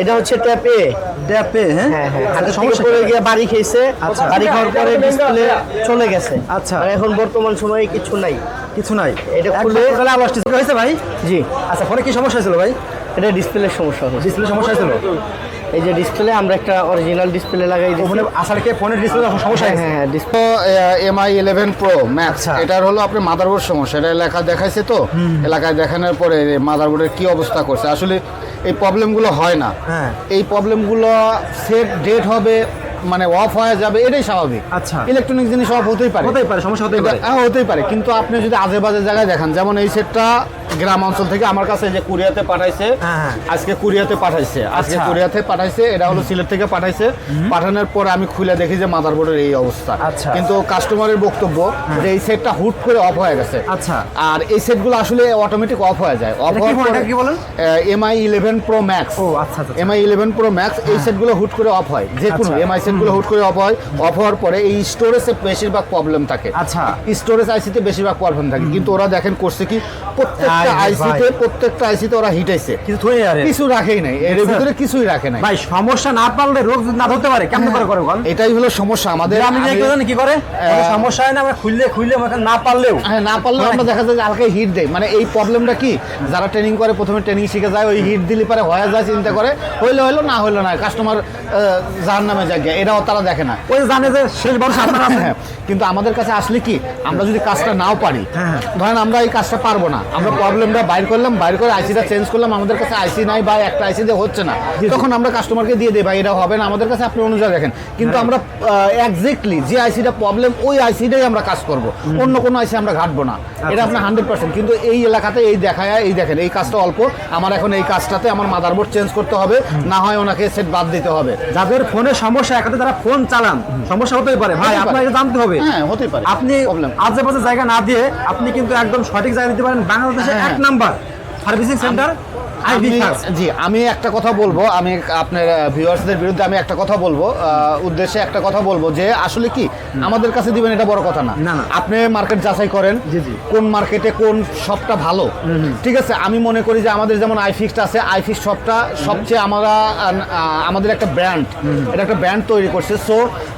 এটা হচ্ছে ট্যাপে ট্যাপে। হ্যাঁ হ্যাঁ সমস্যা করে গিয়ে বাড়ি খেয়েছে। আচ্ছা। বাড়ি খাওয়ার পরে ডিসপ্লে চলে গেছে। আচ্ছা। আর এখন বর্তমান সময়ে কিছু নাই। কিছু নাই, এটা খুলে খুলে তাহলে আবার স্টিচ হয়েছে ভাই? জি। আচ্ছা, ফোনে কি সমস্যা হয়েছিল ভাই? এটা ডিসপ্লের সমস্যা হচ্ছে। ডিসপ্লে সমস্যা হয়েছিল। এই যে ডিসপ্লে আমরা একটা অরিজিনাল ডিসপ্লে লাগাই দিই। ওখানে আসার কে ফোনের ডিসপ্লে সমস্যা হয়েছে? হ্যাঁ ডিসপ্লে MI 11 Pro Max, আচ্ছা। এটার হলো আপনার মাদারবোর্ড সমস্যা। এটা এলাকা দেখাইছে তো, এলাকায় দেখানোর পরে মাদারবোর্ডের কি অবস্থা করছে। আসলে এই প্রবলেমগুলো হয় না। হ্যাঁ। এই প্রবলেমগুলো সেট ডেট হবে, মানে অফ হয়ে যাবে, এটাই স্বাভাবিক। আচ্ছা। ইলেকট্রনিক জিনিস অফ হতেই পারে, সমস্যা হতেই পারে। হ্যাঁ হতেই পারে, কিন্তু আপনি যদি আজে বাজে জায়গায় দেখেন, যেমন এই সেটটা গ্রাম অঞ্চল থেকে আমার কাছে যে কুরিয়াতে পাঠাইছে, হ্যাঁ। আজকে কুরিয়াতে পাঠাইছে, আচ্ছা। কুরিয়াতে পাঠাইছে, এটা হলো সিলেট থেকে পাঠাইছে। পাঠানোর পর আমি খুলে দেখি যে মাদারবোর্ডের এই অবস্থা। আচ্ছা। কিন্তু কাস্টমারের বক্তব্য যে এই সেটটা হুট করে অফ হয়ে গেছে। আচ্ছা। আর এই সেটগুলো আসলে অটোমেটিক অফ হয়ে যায়। অফ এটা কি বলেন, এটা কি বলেন? MI 11 Pro Max। ও আচ্ছা আচ্ছা। MI 11 Pro Max এই সেটগুলো হুট করে অফ হয়, যে কোনো আচ্ছা। MI সেটগুলো হুট করে অফ হয়। অফ হওয়ার পরে এই স্টোরেজে বেশিরভাগ প্রবলেম থাকে। আচ্ছা। স্টোরেজ আইসিতে বেশিরভাগ প্রবলেম থাকে, কিন্তু ওরা দেখেন করছে কি, প্রত্যেকটা আইসিতে ওরা হিটাইছে, কিছু থুয়ে আরে কিছু রাখেই নাই, এর ভিতরে কিছুই রাখে নাই। ভাই সমস্যা না পারলে রোগ যদি না ধরতে পারে কেমন করে করে বল? এটাই হলো সমস্যা আমাদের। আমি কি করে সমস্যা হয় না, আমরা খুললে না পারলেও হ্যাঁ, না পারলে আমরা দেখা যায় যে হালকা হিট দেয়। মানে এই প্রবলেমটা কি, যারা ট্রেনিং করে প্রথমে ট্রেনিং শিখে যায়, ওই হিট দিলে পারে হয়ে যায়, চিন্তা করে হইলো না হইলো না, কাস্টমার যার নামে জায়গা, এটাও তারা দেখে না। ওই জানে যে শেষ বর্ষ আপনারা আছেন। হ্যাঁ, কিন্তু আমাদের কাছে আসলে কি, আমরা যদি কাজটা নাও পারি, হ্যাঁ। ধরেন আমরা এই কাজটা পারবো না, আমরা প্রবলেমটা বাইর করলাম, বাইর করে আইসিটা চেঞ্জ করলাম, আমাদের কাছে আইসি নাই বা একটা আইসি দিয়ে হচ্ছে না, তখন আমরা কাস্টমারকে দিয়ে দিই, ভাই এটা হবে না আমাদের কাছে, আপনি অনুযায়ী দেখেন। কিন্তু আমরা এক্স্যাক্টলি যে আইসিটা প্রবলেম, ওই আইসিটাই আমরা কাজ করব, অন্য কোনো আইসি আমরা ঘাটবো না, এটা আপনার 100%। কিন্তু এই এলাকাতে এই দেখায়, এই দেখেন এই কাজটা অল্প, আমার এখন এই কাজটাতে আমার মাদারবোর্ড চেঞ্জ করতে হবে, না হয় ওনাকে সেট বাদ দিতে হবে। যাদের ফোনে সমস্যা, একাতে তারা ফোন চালান, সমস্যা হতেই পারে ভাই, আপনার এটা জানতে হবে। হ্যাঁ, হতেই পারে। আপনি আশেপাশে জায়গা না দিয়ে আপনি কিন্তু একদম সঠিক জায়গা দিতে পারেন, বাংলাদেশের হ্যাঁ। 1 নাম্বার সার্ভিসিং সেন্টার জি, আমি একটা কথা বলবো, আমি আপনার ভিউয়ার্সদের বিরুদ্ধে আমি একটা কথা বলবো, উদ্দেশ্যে একটা কথা বলবো, যে আসলে কি আমাদের কাছে দিবেন এটা বড় কথা না। আপনি মার্কেট যাচাই করেন, কোন মার্কেটে কোন শপটা ভালো। ঠিক আছে, আমি মনে করি যে আমাদের যেমন আইফিক্সড আছে, আইফিক্স শপটা সবচেয়ে আমাদের একটা ব্র্যান্ড, এটা একটা ব্র্যান্ড তৈরি করছে। সো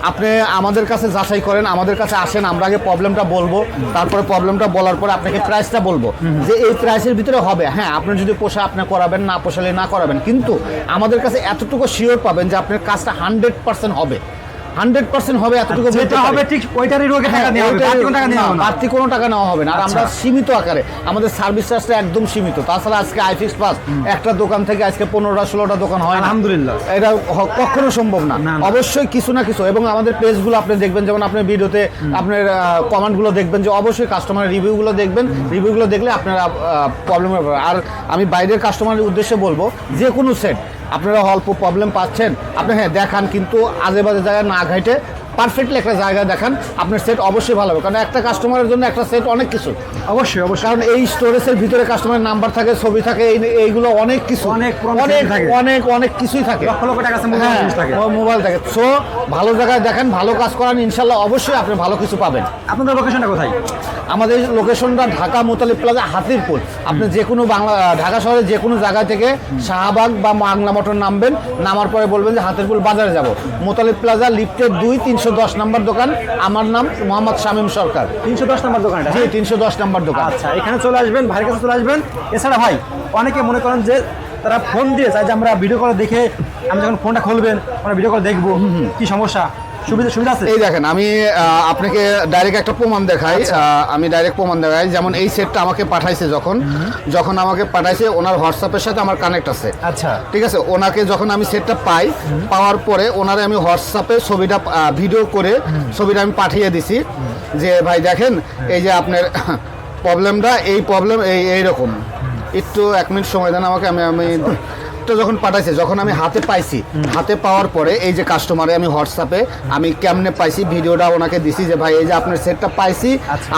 আপনি আমাদের কাছে যাচাই করেন, আমাদের কাছে আসেন, আমরা আগে প্রবলেমটা বলবো, তারপরে প্রবলেমটা বলার পরে আপনাকে প্রাইসটা বলবো যে এই প্রাইসের ভিতরে হবে। হ্যাঁ, আপনার যদি পোষা আপনি করাবেন, না পোষালে না করাবেন, কিন্তু আমাদের কাছে এতটুকু শিওর পাবেন যে আপনার কাজটা 100% হবে, 100% হবে, এতটুকু বলতে হবে। ঠিক ওইটারই রোগে টাকা নেওয়া হবে, বাড়তি কোনো টাকা নেওয়া হবে না। আর আমরা সীমিত আকারে, আমাদের সার্ভিস চার্জটা একদম সীমিত। তাছাড়া আজকে আইফিক্স প্লাস একটা দোকান থেকে আজকে 15টা-16টা দোকান হয়, আলহামদুলিল্লাহ, এটা কখনো সম্ভব না। অবশ্যই কিছু না কিছু, এবং আমাদের পেজগুলো আপনি দেখবেন, যেমন আপনার ভিডিওতে আপনার কমেন্টগুলো দেখবেন, যে অবশ্যই কাস্টমারের রিভিউগুলো দেখবেন, রিভিউগুলো দেখলে আপনারা প্রবলেম হবে। আর আমি বাইরের কাস্টমারের উদ্দেশ্যে বলবো, যে কোনো সেট আপনারা অল্প প্রবলেম পাচ্ছেন, আপনি হ্যাঁ দেখান, কিন্তু আজে বাজে জায়গায় না ঘাইটে পারফেক্টলি একটা জায়গা দেখান, আপনার সেট অবশ্যই ভালো হবে। কারণ একটা কাস্টমারের জন্য একটা সেট অনেক কিছু, অবশ্যই। কারণ এই স্টোরেজের ভিতরে কাস্টমারের নাম্বার থাকে, ছবি থাকে, এইগুলো অনেক কিছু, অনেক কিছুই থাকে, মোবাইল থাকে। সো ভালো জায়গায় দেখেন, ভালো কাজ করান, ইনশাল্লাহ অবশ্যই আপনি ভালো কিছু পাবেন। আপনাদের লোকেশনটা কোথায়? আমাদের লোকেশনটা ঢাকা মোতালিব প্লাজা, হাতিরপুল। আপনি যে কোনো ঢাকা শহরের যে কোনো জায়গা থেকে শাহবাগ বা বাংলা মোটর নামবেন, নামার পরে বলবেন যে হাতিরপুল বাজারে যাব, মোতালিব প্লাজা লিফটের 2 310 নম্বর দোকান। আমার নাম মোহাম্মদ শামীম সরকার। 310 নম্বর দোকান? জি, 310 নম্বর দোকান। আচ্ছা, এখানে চলে আসবেন, ভাইয়ের কাছে চলে আসবেন। এছাড়া ভাই অনেকে মনে করেন যে তারা ফোন দিয়ে চাই যে আমরা ভিডিও কলে দেখে, আমি যখন ফোনটা খুলবেন আমরা ভিডিও কলে দেখবো, কি সমস্যা, সুবিধা আছে? এই দেখেন, আমি আপনাকে ডাইরেক্ট একটা প্রমাণ দেখাই। আমি ডাইরেক্ট প্রমাণ দেখাই, যেমন এই সেটটা আমাকে পাঠাইছে, যখন আমাকে পাঠাইছে, ওনার হোয়াটসঅ্যাপের সাথে আমার কানেক্ট আছে। আচ্ছা, ঠিক আছে, ওনাকে যখন আমি সেটটা পাওয়ার পরে ওনারে আমি হোয়াটসঅ্যাপে ছবিটা ভিডিও করে ছবিটা আমি পাঠিয়ে দিছি, যে ভাই দেখেন এই যে আপনার প্রবলেমটা, এই প্রবলেম এইরকম, একটু 1 মিনিট সময় দেন আমাকে। আমি যখন পাঠাইছে, যখন আমি হাতে পাইছি, হাতে পাওয়ার পরে এই যে কাস্টমারে আমি হোয়াটসঅ্যাপে আমি কেমনে পাইছি ভিডিওটা ওনাকে দিছি, যে ভাই এই যে আপনার সেটটা পাইছি,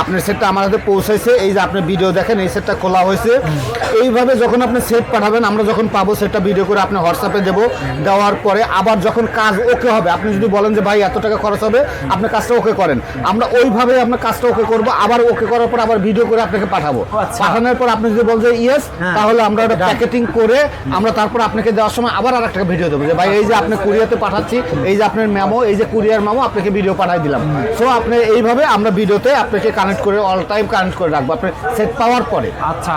আপনার সেটটা আমার হাতে পৌঁছাইছে, এই যে আপনি ভিডিও দেখেন, এই সেটটা খোলা হয়েছে। এইভাবে যখন আপনি সেট পাঠাবেন, আমরা যখন পাবো সেটটা ভিডিও করে আপনি হোয়াটসঅ্যাপে দেবো। দেওয়ার পরে আবার যখন কাজ ওকে হবে, আপনি যদি বলেন যে ভাই এত টাকা খরচ হবে, আপনি কাজটা ওকে করেন, আমরা ওইভাবে আপনার কাজটা ওকে করবো। আবার ওকে করার পর আবার ভিডিও করে আপনাকে পাঠাবো। পাঠানোর পর আপনি যদি বলেন যে ইয়েস, তাহলে আমরা ওটা প্যাকেটিং করে আমরা তারপর তারপর আপনাকে দেওয়ার সময় আবার আর একটা ভিডিও দেবো যে ভাই এই যে আপনি কুরিয়াতে পাঠাচ্ছি, এই যে আপনার মেমো, এই যে কুরিয়ার মেমো আপনাকে ভিডিও পাঠাই দিলাম। সো আপনি এইভাবে আমরা ভিডিওতে আপনাকে কানেক্ট করে অল টাইম কানেক্ট করে রাখবো আপনি সেট পাওয়ার পরে। আচ্ছা,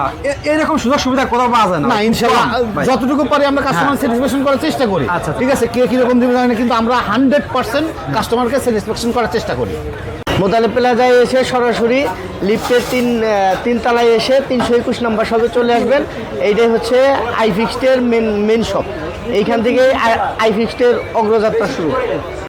এরকম সুযোগ সুবিধা কোথাও পাওয়া যায় না ইনশাআল্লাহ ভাই। যতটুকু পারি আমরা কাস্টমার স্যাটিসফ্যাকশন করার চেষ্টা করি। আচ্ছা। ঠিক আছে, কে কিরকম দিবে জানি না, কিন্তু আমরা 100% কাস্টমারকে স্যাটিসফ্যাকশন করার চেষ্টা করি। মোতালেব প্লাজায় এসে সরাসরি লিফটের তিন তলায় এসে 321 নম্বর শপে চলে আসবেন। এইটাই হচ্ছে আইফিক্সডের মেন শপ। এইখান থেকে আইফিক্সডের অগ্রযাত্রা শুরু।